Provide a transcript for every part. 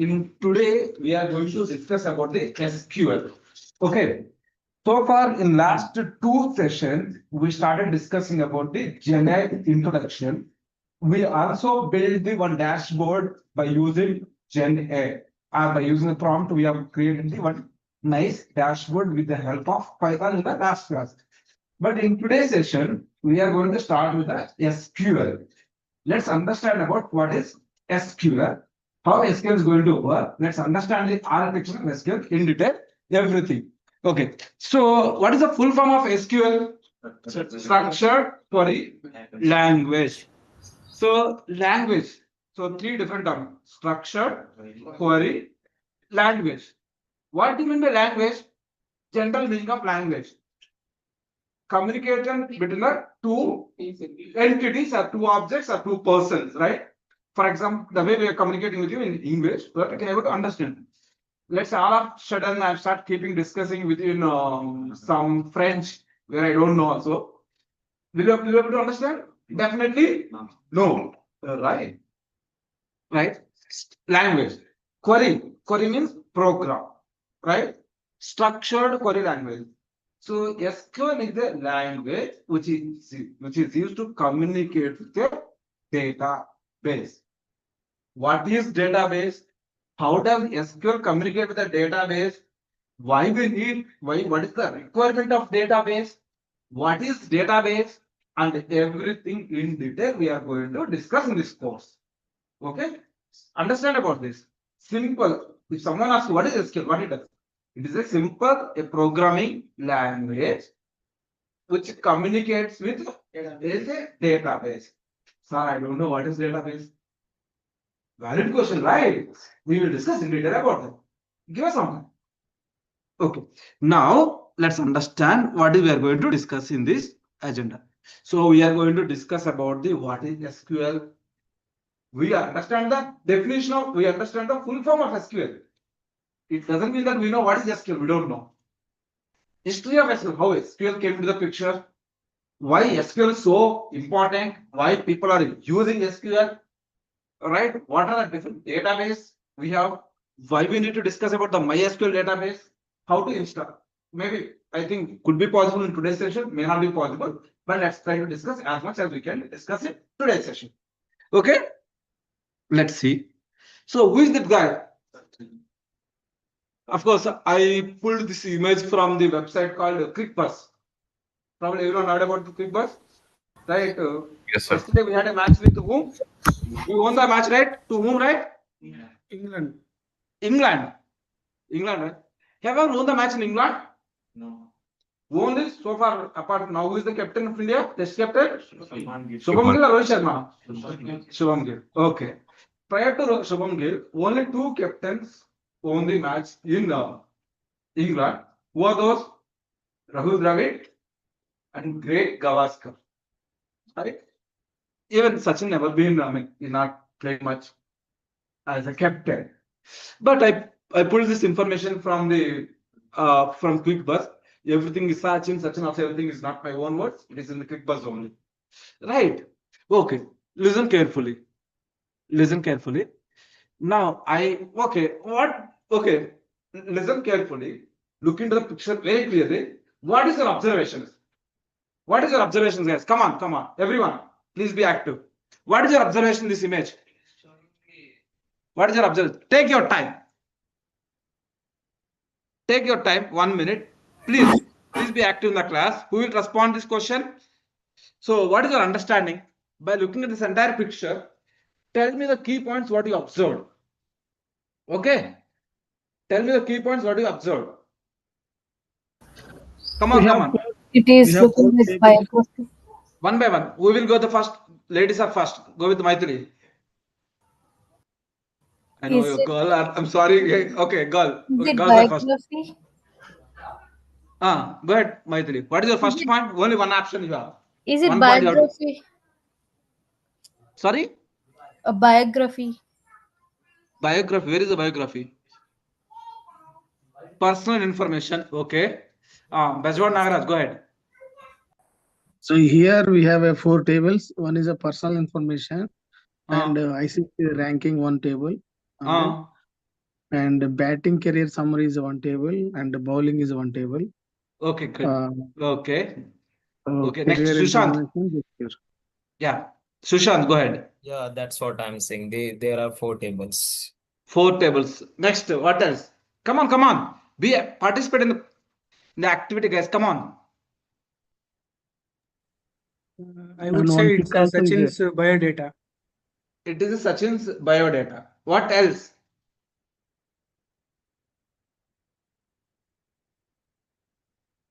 In today we are going to discuss about the SQL. Okay. So far in last two sessions, we started discussing about the generic introduction. We also built the one dashboard by using Gen A. By using the prompt, we have created the one nice dashboard with the help of Python in the last class. But in today's session, we are going to start with the SQL. Let's understand about what is SQL, how SQL is going to work. Let's understand the architecture of SQL in detail, everything. Okay, so what is the full form of SQL? Structured query language. So language. So three different terms: structured query language. What do you mean by language? General meaning of language. Communication between the two entities or two objects or two persons, right? For example, the way we are communicating with you in English, we are able to understand. Let's all of a sudden I start keeping discussing with you in some French where I don't know also. Will you be able to understand? Definitely no. Right. Right. Language. Query means program. Right. Structured query language. So SQL is a language which is used to communicate with the database. What is database? How does SQL communicate with the database? Why we need? What is the requirement of database? What is database? And everything in detail we are going to discuss in this course. Okay? Understand about this. Simple. If someone asks what is SQL, what it does? It is a simple programming language which communicates with a database. Sir, I don't know what is database. Valid question, right? We will discuss in detail about that. Give us some. Okay. Now let's understand what we are going to discuss in this agenda. So we are going to discuss about the what is SQL. We understand the definition of. We understand the full form of SQL. It doesn't mean that we know what is SQL. We don't know. History of SQL, how SQL came into the picture, why SQL is so important, why people are using SQL, right? What are the different database we have, why we need to discuss about the MySQL database, how to install. Maybe I think could be possible in today's session, may not be possible, but let's try to discuss as much as we can discuss in today's session. Okay, let's see. So who is that guy? Of course, I pulled this image from the website called QuickBus. Probably everyone heard about the QuickBus, right? Yes, sir. Yesterday we had a match with whom? We won the match, right? To whom, right? England. England, right? Have you ever won the match in England? No. Won this so far. Apart now, who is the captain of India? Test captain? Shubman Shubham Gill or Rohit Sharma? Gill. Shubham Gill. Okay. Prior to Shubham Gill, only two captains won the match in England. Who are those? Rahul Dravid and Greg Gavaskar. Right? Even Sachin never been, I mean, he not played much as a captain. But I pulled this information from the from QuickBus. Everything is Sachin also everything is not my own words. It is in the QuickBus only. Right. Okay. Listen carefully. Listen carefully. Now okay. Listen carefully. Look into the picture very clearly. What is your observations? What is your observations, guys? Come on. Everyone, please be active. What is your observation in this image? What is your observation? Take your time. Take your time, 1 minute. Please be active in the class. Who will respond this question? So, what is your understanding? By looking at this entire picture, tell me the key points what you observed. Okay? Tell me the key points what you observed. Come on. It is looking like biography. One by one. We will go the first. Ladies are first. Go with Maithili. I know you're girl. I'm sorry. Okay, girl. Okay, girls are first. Go ahead, Maithili. What is your first point? Only one option you have. Is it One point you have to- biography? Sorry? A biography. Biography. Where is the biography? Personal information. Okay. Bajwan Nagaraj, go ahead. So here we have 4 tables. One is a personal information, and ICT ranking one table. And then And the batting career summary is one table, and the bowling is one table. Okay, good. Okay. Okay, next, Career Sushant. information is here. Yeah, Sushant, go ahead. Yeah, that's what I'm saying. There are 4 tables. 4 tables. Next, what else? Come on, come on. Participate in the activity, guys. Come on. I would And say one it's tick also is there. Sachin's biodata. It is Sachin's biodata. What else?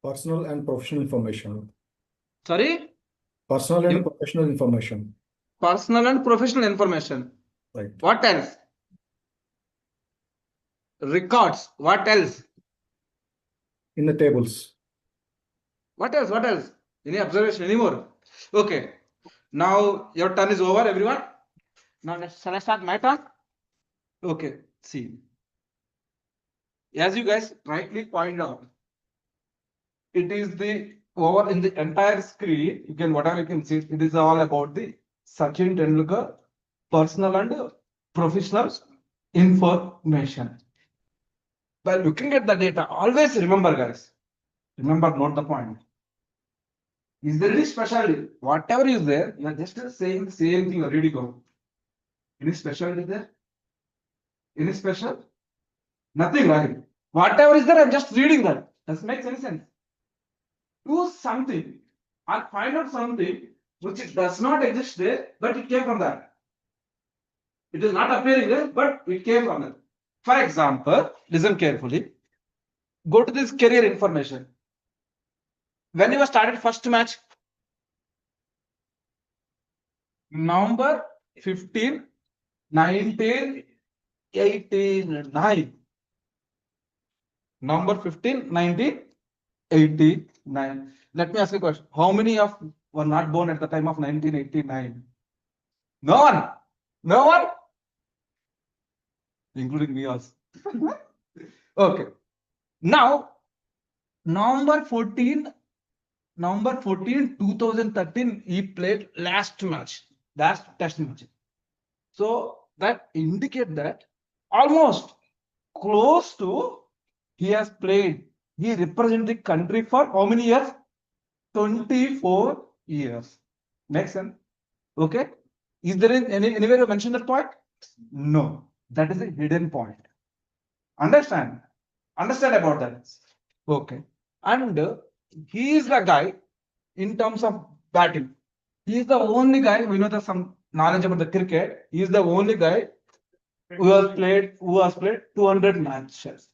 Personal and professional information. Sorry? Personal and You- professional information. Personal and professional information. Right. What else? Records. What else? In the tables. What else? What else? Any observation anymore? Okay. Now your turn is over, everyone. Now shall I start my turn? Okay. See. As you guys rightly point out, it is the over in the entire screen. You can whatever you can see. It is all about the Sachin Tendulkar personal and professional information. By looking at the data, always remember, guys. Remember, note the point. Is there any specialty? Whatever is there, you are just saying the same thing already go. Any specialty there? Any special? Nothing, right? Whatever is there, I'm just reading that. Does it make any sense? Do something or find out something which does not exist there, but it came from that. It is not appearing there, but it came from that. For example, listen carefully. Go to this career information. When you started first match, November 15, 1989. November 15, 1989. Let me ask you a question. How many of were not born at the time of 1989? No one. No one. Including me also. Okay. Now, November 14, 2013, he played last match, last test match. So that indicate that almost close to he has played. He represented the country for how many years? 24 years. Makes sense? Okay. Is there anywhere you mention that point? No. That is a hidden point. Understand? Understand about that? Okay. And he is the guy in terms of batting. He is the only guy, we know some knowledge about the cricket. He is the only guy who has played 200 matches.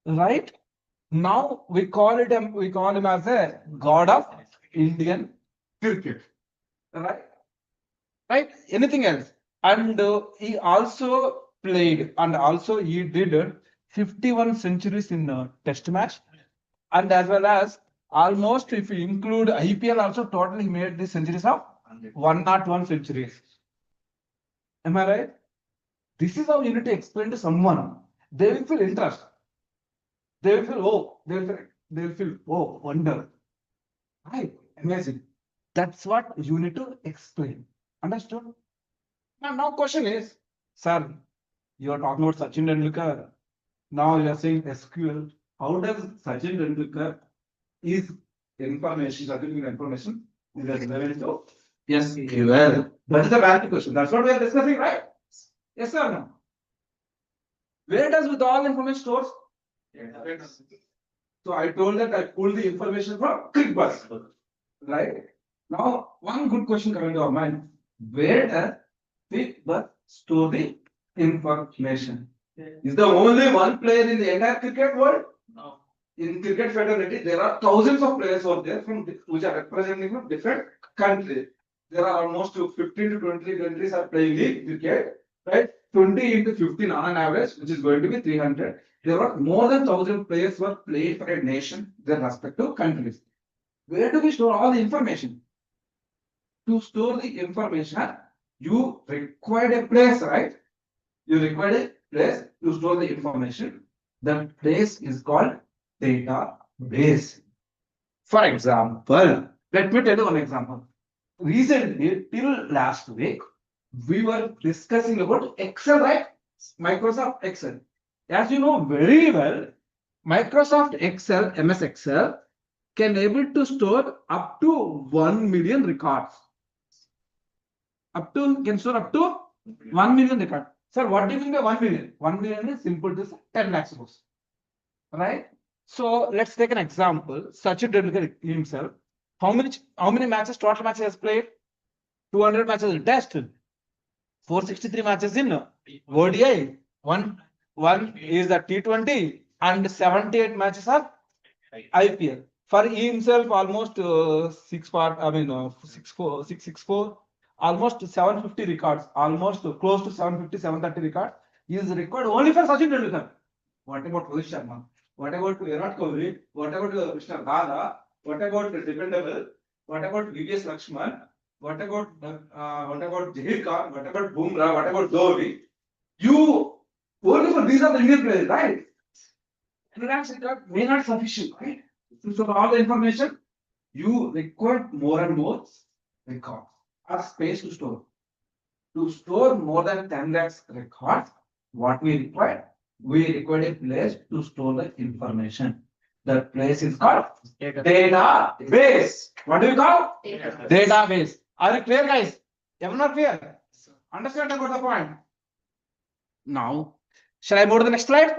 Right? Now we call him as a god of Indian cricket. Right? Right? Anything else? And he also played and also he did 51 centuries in test match. And as well as almost if you include IPL also totally made the centuries of 101 centuries. Am I right? This is how you need to explain to someone. They will feel interest. They will feel, oh, they'll feel, oh, wonder. Right? Amazing. That's what you need to explain. Understood? Now question is, sir, you are talking about Sachin Tendulkar. Now you are saying SQL. How does Sachin Tendulkar is information, certificate information is relevant to SQL? That is a valid question. That's what we are discussing, right? Yes or no? Where does with all information stores? So I told that I pulled the information from QuickBooks. Right? Now, one good question coming to our mind. Where does QuickBooks store the information? Is the only one player in the entire cricket world? No. In cricket fraternity, there are thousands of players out there which are representing from different countries. There are almost 15 to 20 countries are playing the cricket, right? 20 into 15 on an average, which is going to be 300. There are more than 1,000 players who are playing for a nation, their respective countries. Where do we store all the information? To store the information, you require a place, right? You require a place to store the information. That place is called database. For example, let me tell you one example. Recently, till last week, we were discussing about Excel, right? Microsoft Excel. As you know very well, Microsoft Excel, MS Excel, can able to store up to 1 million records. Can store up to 1 million records. Sir, what do you mean by 1 million? 1 million is simple to say 10 lakhs suppose. Right? So let's take an example. Sachin Tendulkar himself. How many matches, total matches has played? 200 matches in Test, 463 matches in ODI, one is the T20, and 78 matches are IPL. For himself, almost 664, almost 750 records, almost close to 750, 730 records is required only for Sachin Tendulkar. What about Rohit Sharma? What about Virat Kohli? What about Krishna Dada? What about Dependable? What about VVS Lakshman? What about Jahir Khan? What about Bumrah? What about Dhoni? You only for these are the Indian players, right? Relax record may not sufficient, right? To store all the information, you require more and more records or space to store. To store more than 10 lakhs records, what we require? We require a place to store the information. That place is called database. What do you call? Database. Are you clear, guys? Everyone clear? Understand about the point? Now, shall I move to the next slide?